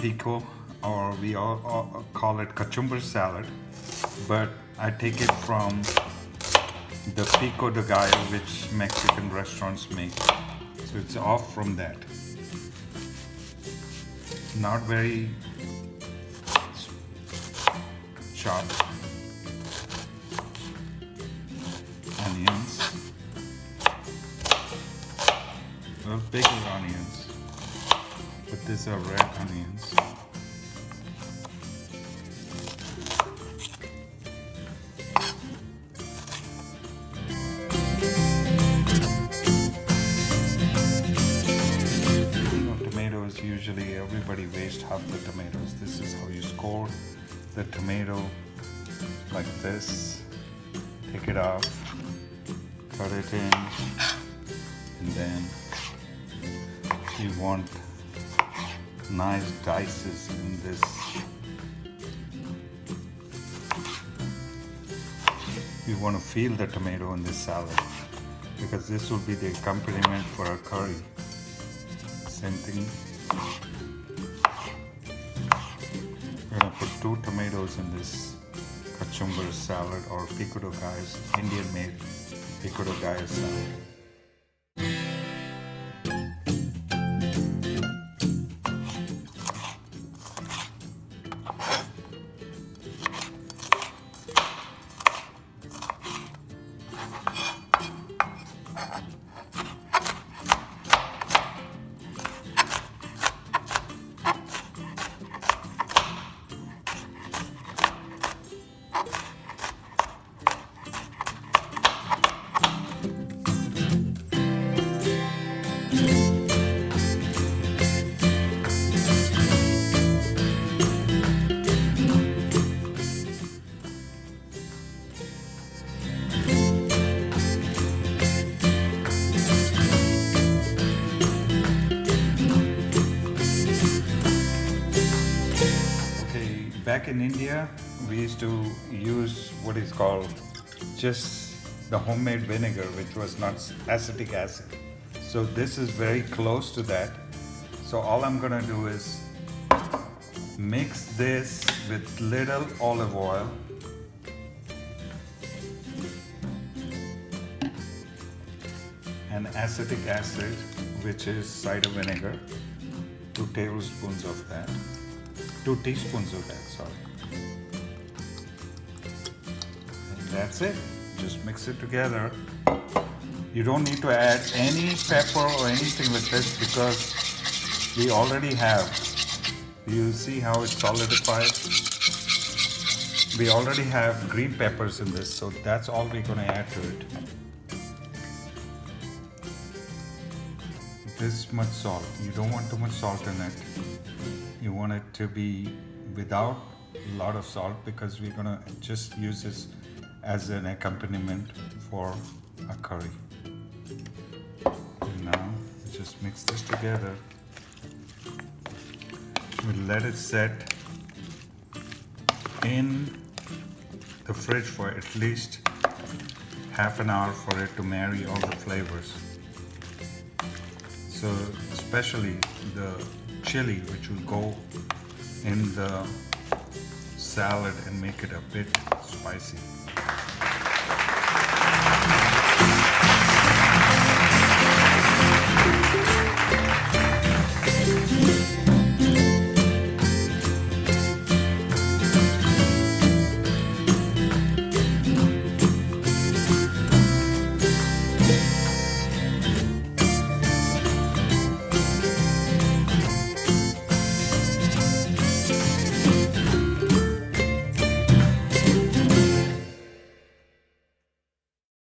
Pico, or we all call it Kachumbari Salad, but I take it from the Pico de Gallo, which Mexican restaurants make. So it's off from that. Not very chopped. Onions. Well, bigger onions, but these are red onions. Tomatoes, usually everybody wastes half the tomatoes. This is how you score the tomato, like this. Take it off, cut it in, and then you want nice dices in this. You want to feel the tomato in this salad because this will be the accompaniment for a curry. Same thing. We're going to put 2 tomatoes in this Kachumbari salad, or Pico de Gallo's Indian made Pico de Gallo salad. Back in India, we used to use what is called just the homemade vinegar, which was not acetic acid. So this is very close to that. So all I'm gonna do is mix this with little olive oil and acetic acid, which is cider vinegar, 2 tablespoons of that. 2 teaspoons of that, sorry. And that's it. Just mix it together. You don't need to add any pepper or anything with this because we already have. You see how it's solidified? We already have green peppers in this, so that's all we're going to add to it. This much salt. You don't want too much salt in it. You want it to be without a lot of salt because we're gonna just use this as an accompaniment for a curry. And now just mix this together. We'll let it set in the fridge for at least half an hour for it to marry all the flavors. So especially the chili, which will go in the salad and make it a bit spicy.